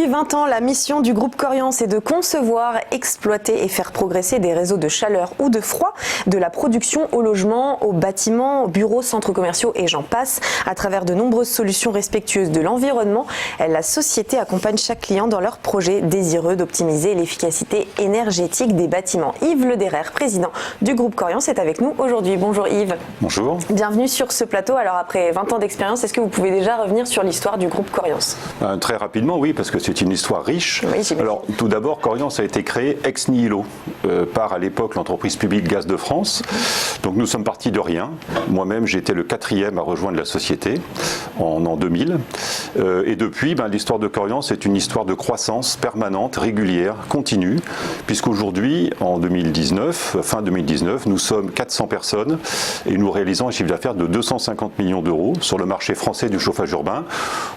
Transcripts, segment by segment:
Depuis 20 ans, la mission du groupe Coriance est de concevoir, exploiter et faire progresser des réseaux de chaleur ou de froid, de la production au logement, aux bâtiments, aux bureaux, centres commerciaux et j'en passe. À travers de nombreuses solutions respectueuses de l'environnement, la société accompagne chaque client dans leur projet désireux d'optimiser l'efficacité énergétique des bâtiments. Yves Lederer, président du groupe Coriance, est avec nous aujourd'hui. Bonjour Yves. Bonjour. Bienvenue sur ce plateau. Alors après 20 ans d'expérience, est-ce que vous pouvez déjà revenir sur l'histoire du groupe Coriance ? Très rapidement, oui, parce que c'est une histoire riche. Oui, alors, tout d'abord, Coriance a été créé ex nihilo par, à l'époque, l'entreprise publique Gaz de France. Donc, nous sommes partis de rien. Moi-même, j'étais le 4e à rejoindre la société en 2000. Et depuis, l'histoire de Coriance est une histoire de croissance permanente, régulière, continue, puisqu'aujourd'hui, en 2019, fin 2019, nous sommes 400 personnes et nous réalisons un chiffre d'affaires de 250 millions d'euros sur le marché français du chauffage urbain.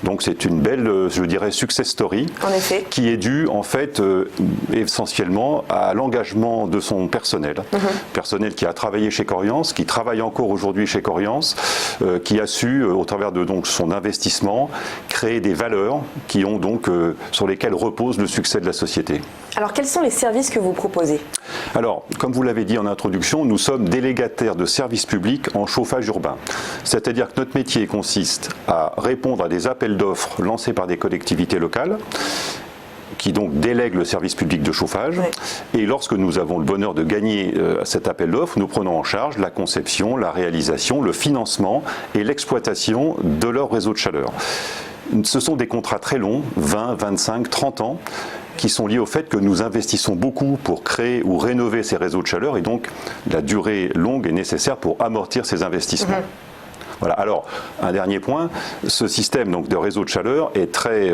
Donc, c'est une belle, je dirais, success story, en effet, qui est due en fait essentiellement à l'engagement de son personnel. Personnel qui a travaillé chez Coriance, qui travaille encore aujourd'hui chez Coriance, qui a su, au travers de donc, son investissement, créer des valeurs qui ont donc, sur lesquelles repose le succès de la société. Alors quels sont les services que vous proposez ? Alors, comme vous l'avez dit en introduction, nous sommes délégataires de services publics en chauffage urbain. C'est-à-dire que notre métier consiste à répondre à des appels d'offres lancés par des collectivités locales, qui donc délèguent le service public de chauffage. Oui. Et lorsque nous avons le bonheur de gagner cet appel d'offres, nous prenons en charge la conception, la réalisation, le financement et l'exploitation de leur réseau de chaleur. Ce sont des contrats très longs, 20, 25, 30 ans, qui sont liés au fait que nous investissons beaucoup pour créer ou rénover ces réseaux de chaleur et donc la durée longue est nécessaire pour amortir ces investissements. Voilà. Alors, un dernier point, ce système donc, de réseau de chaleur est très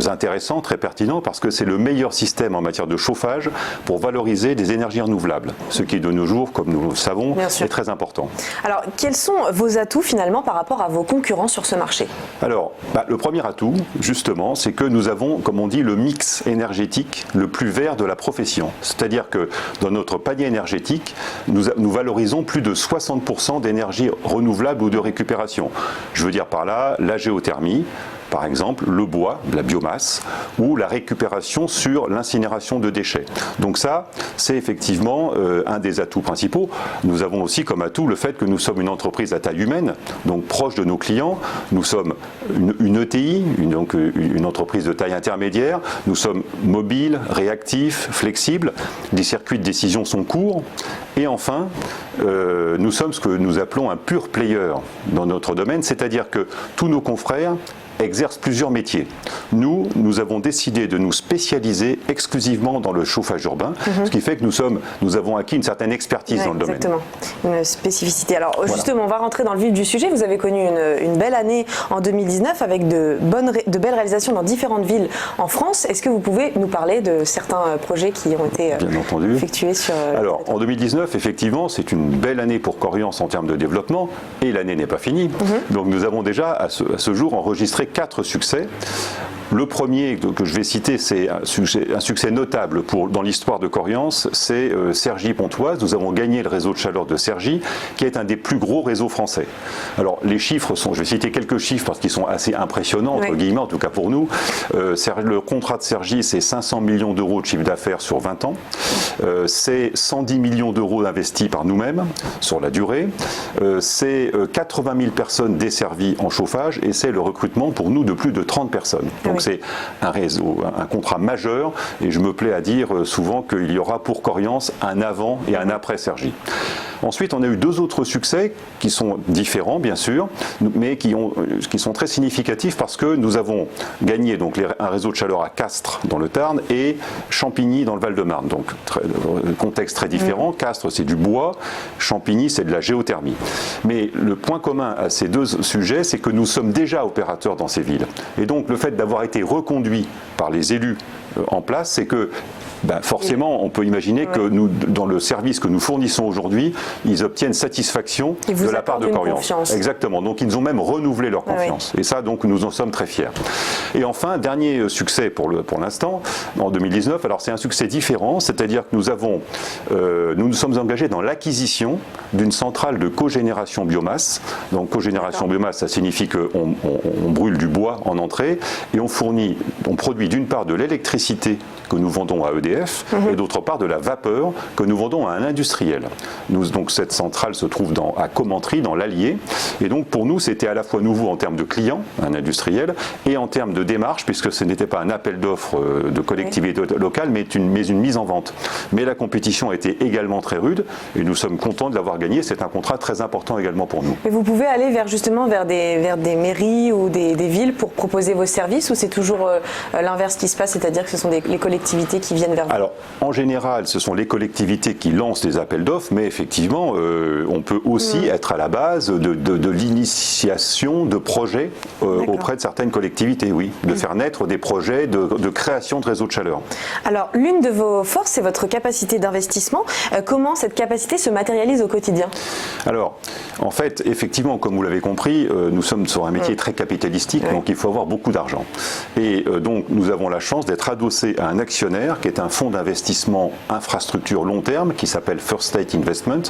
intéressant, très pertinent, parce que c'est le meilleur système en matière de chauffage pour valoriser des énergies renouvelables, ce qui de nos jours, comme nous le savons, est très important. Alors, quels sont vos atouts finalement par rapport à vos concurrents sur ce marché ? Alors, le premier atout, justement, c'est que nous avons, comme on dit, le mix énergétique le plus vert de la profession. C'est-à-dire que dans notre panier énergétique, nous valorisons plus de 60% d'énergie renouvelable ou de récupération. Je veux dire par là la géothermie, par exemple le bois, la biomasse, ou la récupération sur l'incinération de déchets. Donc ça, c'est effectivement un des atouts principaux. Nous avons aussi comme atout le fait que nous sommes une entreprise à taille humaine, donc proche de nos clients. Nous sommes une ETI, donc une entreprise de taille intermédiaire. Nous sommes mobiles, réactifs, flexibles. Les circuits de décision sont courts. Et enfin, nous sommes ce que nous appelons un pure player dans notre domaine, c'est-à-dire que tous nos confrères exercent plusieurs métiers. Nous avons décidé de nous spécialiser exclusivement dans le chauffage urbain, ce qui fait que nous avons acquis une certaine expertise dans le domaine. Exactement, une spécificité. Alors justement, on va rentrer dans le vif du sujet. Vous avez connu une belle année en 2019 avec de belles réalisations dans différentes villes en France. Est-ce que vous pouvez nous parler de certains projets qui ont été effectués sur... Alors, en 2019, effectivement, c'est une belle année pour Coriance en termes de développement, et l'année n'est pas finie. Donc nous avons déjà, à ce jour, enregistré 4 succès. Le premier que je vais citer, c'est un succès notable dans l'histoire de Coriance, c'est Cergy-Pontoise. Nous avons gagné le réseau de chaleur de Cergy, qui est un des plus gros réseaux français. Alors les chiffres sont, je vais citer quelques chiffres parce qu'ils sont assez impressionnants, entre guillemets, en tout cas pour nous. Le contrat de Cergy, c'est 500 millions d'euros de chiffre d'affaires sur 20 ans. C'est 110 millions d'euros investis par nous-mêmes sur la durée. C'est 80 000 personnes desservies en chauffage et c'est le recrutement pour nous de plus de 30 personnes. Donc c'est un réseau, un contrat majeur et je me plais à dire souvent qu'il y aura pour Coriance un avant et un après Cergy. Ensuite, on a eu 2 autres succès qui sont différents, bien sûr, mais qui sont très significatifs parce que nous avons gagné donc, un réseau de chaleur à Castres, dans le Tarn, et Champigny, dans le Val-de-Marne. Donc, contexte très différent. Castres, c'est du bois. Champigny, c'est de la géothermie. Mais le point commun à ces 2 sujets, c'est que nous sommes déjà opérateurs dans ces villes. Et donc, le fait d'avoir été reconduit par les élus en place, c'est que Forcément, on peut imaginer que nous, dans le service que nous fournissons aujourd'hui, ils obtiennent satisfaction de la part de Coriance. Exactement. Donc, ils nous ont même renouvelé leur confiance. Et ça, donc, nous en sommes très fiers. Et enfin, dernier succès pour l'instant, en 2019. Alors, c'est un succès différent, c'est-à-dire que nous nous sommes engagés dans l'acquisition d'une centrale de cogénération biomasse. Donc, cogénération biomasse, ça signifie qu'on brûle du bois en entrée et on produit d'une part de l'électricité que nous vendons à EDF et d'autre part de la vapeur que nous vendons à un industriel. Donc cette centrale se trouve à Commentry, dans l'Allier. Et donc pour nous, c'était à la fois nouveau en termes de clients, un industriel, et en termes de démarche, puisque ce n'était pas un appel d'offres de collectivité locale, mais une mise en vente. Mais la compétition était également très rude et nous sommes contents de l'avoir gagné. C'est un contrat très important également pour nous. Et vous pouvez aller vers des mairies ou des villes pour proposer vos services, ou c'est toujours l'inverse qui se passe, c'est-à-dire que ce sont les collectivités qui viennent vers vous? Alors, en général, ce sont les collectivités qui lancent des appels d'offres, mais effectivement, on peut aussi être à la base de l'initiation de projets auprès de certaines collectivités, oui, de faire naître des projets de création de réseaux de chaleur. Alors, l'une de vos forces, c'est votre capacité d'investissement. Comment cette capacité se matérialise au quotidien? Alors, en fait, effectivement, comme vous l'avez compris, nous sommes sur un métier très capitalistique, donc il faut avoir beaucoup d'argent. Et donc, nous avons la chance d'être adossés à un actionnaire qui est un fonds d'investissement infrastructure long terme qui s'appelle First State Investment,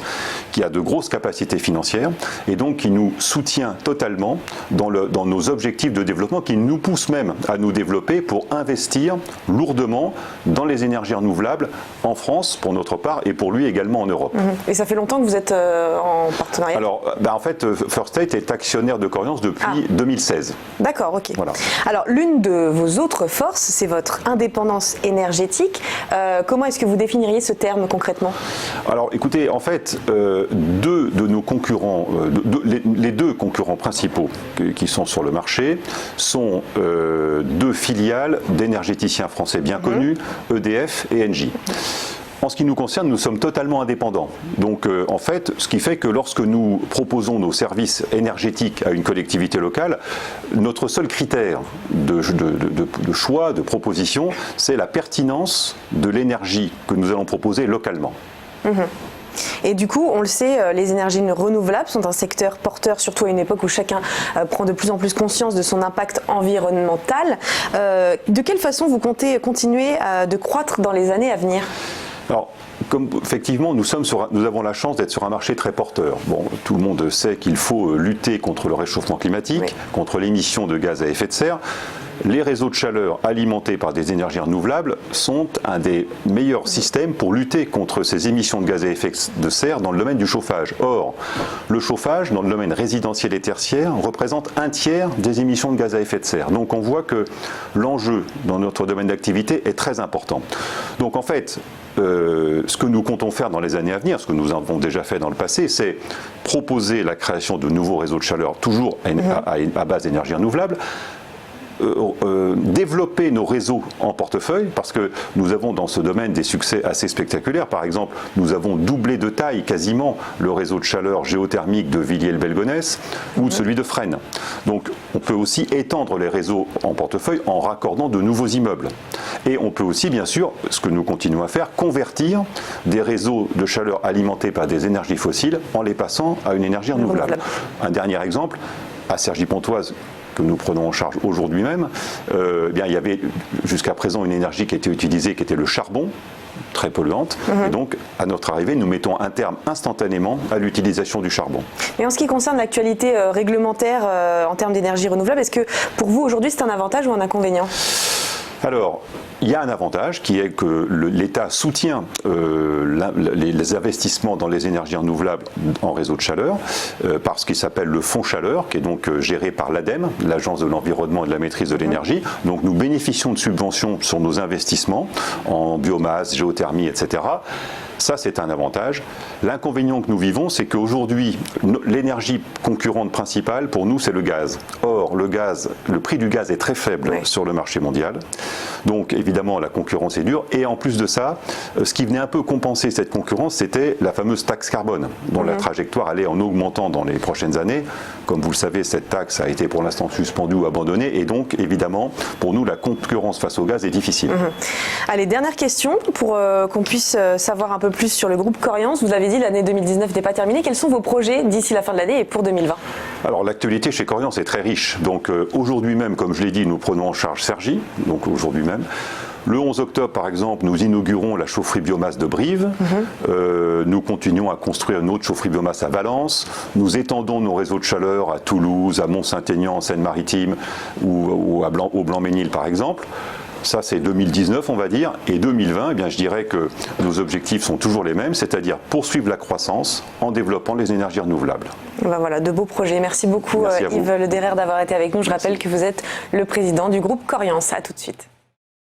qui a de grosses capacités financières et donc qui nous soutient totalement dans nos objectifs de développement, qui nous pousse même à nous développer pour investir lourdement dans les énergies renouvelables en France pour notre part et pour lui également en Europe. Et ça fait longtemps que vous êtes en partenariat? Alors, en fait, First State est actionnaire de Coriance depuis 2016. D'accord, ok. Voilà. Alors, l'une de vos autres forces, c'est votre indépendance énergétique. Comment est-ce que vous définiriez ce terme concrètement? Alors, écoutez, en fait, deux de nos concurrents, les deux concurrents principaux qui sont sur le marché sont deux filiales d'énergéticiens français bien connus, EDF et Engie. En ce qui nous concerne, nous sommes totalement indépendants. Donc, en fait, ce qui fait que lorsque nous proposons nos services énergétiques à une collectivité locale, notre seul critère de choix, de proposition, c'est la pertinence de l'énergie que nous allons proposer localement. Et du coup, on le sait, les énergies renouvelables sont un secteur porteur, surtout à une époque où chacun prend de plus en plus conscience de son impact environnemental. De quelle façon vous comptez continuer de croître dans les années à venir? Alors, comme effectivement, nous avons la chance d'être sur un marché très porteur. Bon, tout le monde sait qu'il faut lutter contre le réchauffement climatique, contre l'émission de gaz à effet de serre. Les réseaux de chaleur alimentés par des énergies renouvelables sont un des meilleurs systèmes pour lutter contre ces émissions de gaz à effet de serre dans le domaine du chauffage. Or, le chauffage dans le domaine résidentiel et tertiaire représente un tiers des émissions de gaz à effet de serre. Donc on voit que l'enjeu dans notre domaine d'activité est très important. Donc en fait, ce que nous comptons faire dans les années à venir, ce que nous avons déjà fait dans le passé, c'est proposer la création de nouveaux réseaux de chaleur, toujours à base d'énergie renouvelable, développer nos réseaux en portefeuille, parce que nous avons dans ce domaine des succès assez spectaculaires. Par exemple, nous avons doublé de taille quasiment le réseau de chaleur géothermique de Villiers-le-Bel-Gonesse ou celui de Fresnes. Donc on peut aussi étendre les réseaux en portefeuille en raccordant de nouveaux immeubles. Et on peut aussi, bien sûr, ce que nous continuons à faire, convertir des réseaux de chaleur alimentés par des énergies fossiles en les passant à une énergie renouvelable. Un dernier exemple, à Cergy-Pontoise, que nous prenons en charge aujourd'hui même, il y avait jusqu'à présent une énergie qui était utilisée, qui était le charbon, très polluante. Et donc, à notre arrivée, nous mettons un terme instantanément à l'utilisation du charbon. Et en ce qui concerne l'actualité réglementaire en termes d'énergie renouvelable, est-ce que pour vous aujourd'hui c'est un avantage ou un inconvénient? Alors, il y a un avantage qui est que l'État soutient les investissements dans les énergies renouvelables en réseau de chaleur par ce qui s'appelle le Fonds Chaleur, qui est donc géré par l'ADEME, l'Agence de l'environnement et de la maîtrise de l'énergie. Donc nous bénéficions de subventions sur nos investissements en biomasse, géothermie, etc. Ça, c'est un avantage. L'inconvénient que nous vivons, c'est qu'aujourd'hui, l'énergie concurrente principale, pour nous, c'est le gaz. Or, le prix du gaz est très faible sur le marché mondial. Donc, évidemment, la concurrence est dure. Et en plus de ça, ce qui venait un peu compenser cette concurrence, c'était la fameuse taxe carbone, dont la trajectoire allait en augmentant dans les prochaines années. Comme vous le savez, cette taxe a été pour l'instant suspendue ou abandonnée. Et donc, évidemment, pour nous, la concurrence face au gaz est difficile. Allez, dernière question pour qu'on puisse savoir un peu plus sur le groupe Coriance. Vous l'avez dit, l'année 2019 n'est pas terminée. Quels sont vos projets d'ici la fin de l'année et pour 2020 ? Alors, l'actualité chez Coriance est très riche. Donc, aujourd'hui même, comme je l'ai dit, nous prenons en charge Cergy. Donc, aujourd'hui même. Le 11 octobre, par exemple, nous inaugurons la chaufferie biomasse de Brive. Nous continuons à construire une autre chaufferie biomasse à Valence. Nous étendons nos réseaux de chaleur à Toulouse, à Mont-Saint-Aignan, en Seine-Maritime ou au Blanc-Ménil, par exemple. Ça, c'est 2019, on va dire. Et 2020, eh bien, je dirais que nos objectifs sont toujours les mêmes, c'est-à-dire poursuivre la croissance en développant les énergies renouvelables. Ben voilà, de beaux projets. Merci beaucoup, Yves Lederer, d'avoir été avec nous. Je rappelle que vous êtes le président du groupe Coriance. À tout de suite.